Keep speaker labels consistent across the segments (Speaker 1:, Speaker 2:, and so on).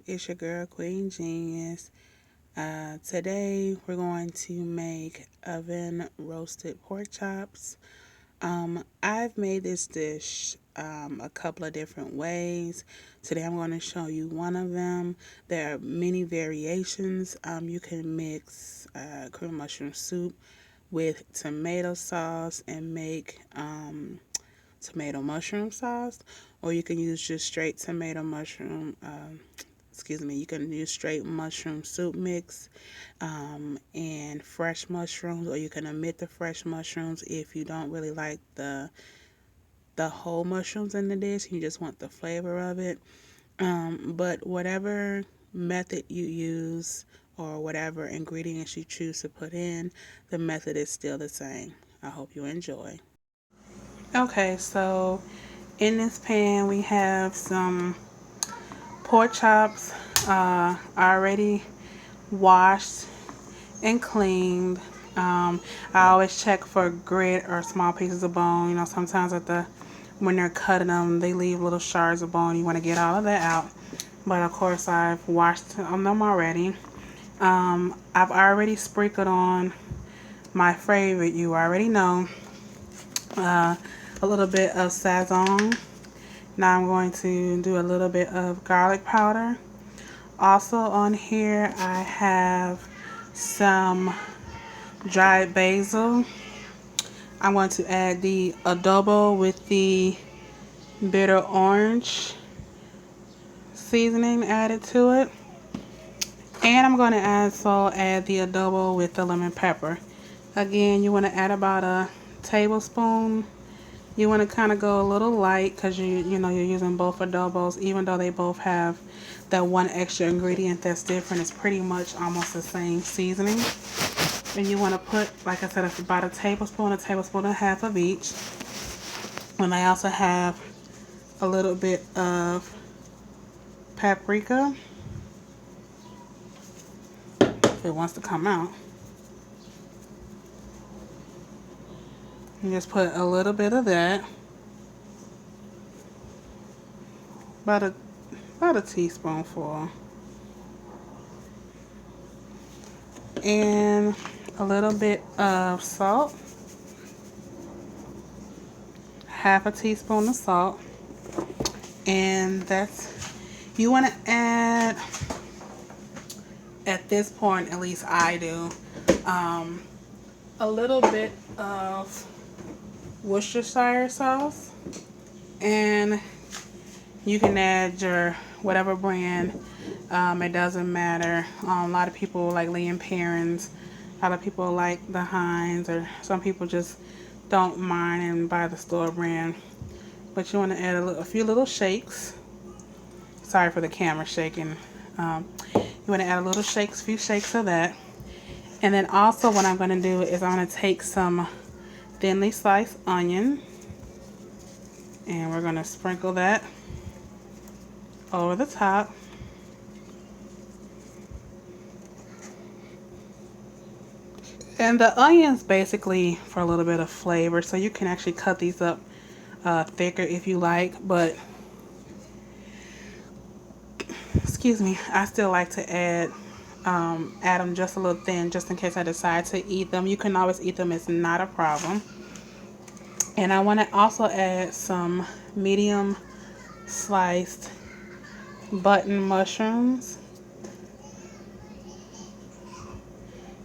Speaker 1: It's your girl Queen Genius. Today we're going to make oven roasted pork chops. I've made this dish a couple of different ways. Today I'm going to show you one of them. There are many variations. You can mix cream mushroom soup with tomato sauce and make tomato mushroom sauce, or you can use just straight tomato mushroom. You can use straight mushroom soup mix and fresh mushrooms, or you can omit the fresh mushrooms if you don't really like the whole mushrooms in the dish. You just want the flavor of it. But whatever method you use or whatever ingredients you choose to put in, the method is still the same. I hope you enjoy. Okay, so in this pan we have some pork chops already washed and cleaned. I always check for grit or small pieces of bone. You know, sometimes when they're cutting them, they leave little shards of bone. You want to get all of that out. But of course, I've washed them already. I've already sprinkled on my favorite. You already know, a little bit of Sazon. Now I'm going to do a little bit of garlic powder. Also on here, I have some dried basil. I'm going to add the adobo with the bitter orange seasoning added to it. And I'm going to also add the adobo with the lemon pepper. Again, you want to add about a tablespoon. You want to kind of go a little light because you're using both adobos, even though they both have that one extra ingredient that's different. It's pretty much almost the same seasoning. And you want to put, like I said, about a tablespoon and a half of each. And I also have a little bit of paprika if it wants to come out. You just put a little bit of that, about a teaspoonful, and a little bit of salt, half a teaspoon of salt, and you want to add, at this point, at least I do, a little bit of Worcestershire sauce, and you can add your whatever brand. It doesn't matter. A lot of people like Lee and Perrins. A lot of people like the Heinz, or some people just don't mind and buy the store brand. But you want to add a few little shakes. Sorry for the camera shaking. You want to add few shakes of that. And then also what I'm going to do is I'm going to take some thinly sliced onion, and we're going to sprinkle that over the top. And the onions basically for a little bit of flavor, so you can actually cut these up thicker if you like, but excuse me, I still like to add them just a little thin, just in case I decide to eat them. You can always eat them, it's not a problem. And I want to also add some medium sliced button mushrooms.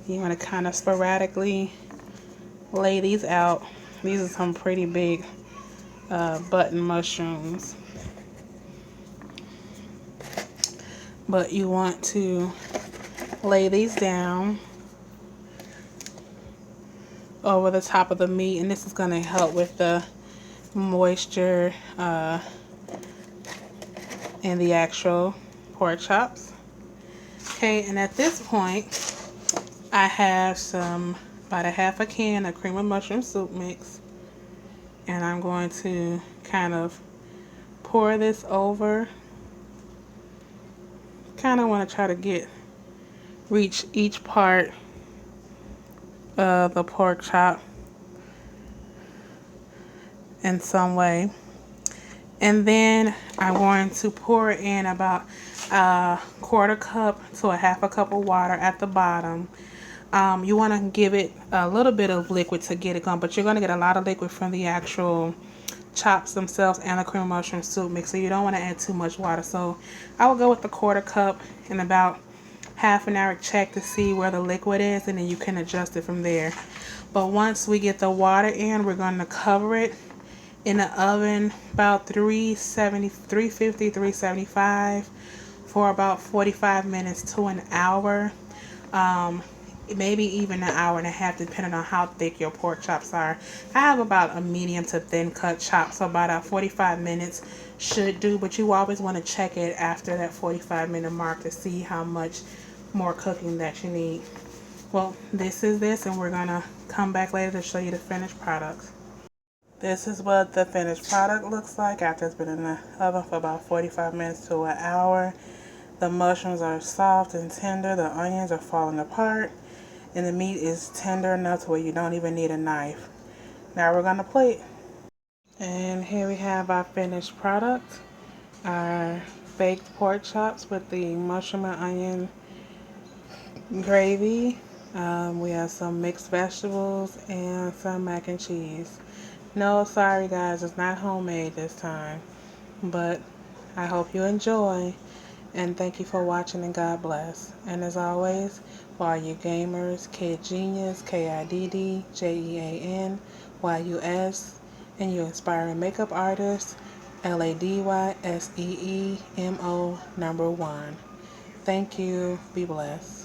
Speaker 1: You want to kind of sporadically lay these out. These are some pretty big button mushrooms. But you want to lay these down over the top of the meat, and this is going to help with the moisture in the actual pork chops. Okay, and at this point, I have about a half a can of cream of mushroom soup mix, and I'm going to kind of pour this over. Kind of want to try to reach each part of the pork chop in some way. And then I'm going to pour in about a quarter cup to a half a cup of water at the bottom. You want to give it a little bit of liquid to get it going, but you're going to get a lot of liquid from the actual chops themselves and the cream mushroom soup mix, so you don't want to add too much water. So I will go with the quarter cup in about half an hour. Check to see where the liquid is, and then you can adjust it from there. But once we get the water in, we're going to cover it in the oven about 375 for about 45 minutes to an hour. Maybe even an hour and a half, depending on how thick your pork chops are. I have about a medium to thin cut chop, so about 45 minutes should do, but you always want to check it after that 45-minute mark to see how much more cooking that you need. Well, this is this, and we're gonna come back later to show you the finished product. This is what the finished product looks like after it's been in the oven for about 45 minutes to an hour. The mushrooms are soft and tender, the onions are falling apart, and the meat is tender enough to where you don't even need a knife. Now we're gonna plate. And here we have our finished product. Our baked pork chops with the mushroom and onion gravy. We have some mixed vegetables and some mac and cheese. No, sorry guys, it's not homemade this time. But I hope you enjoy. And thank you for watching, and God bless. And as always, for all you gamers, Kid Genius, KIDDJEANYUS, and you inspiring makeup artists, LADYSEEMO #1. Thank you. Be blessed.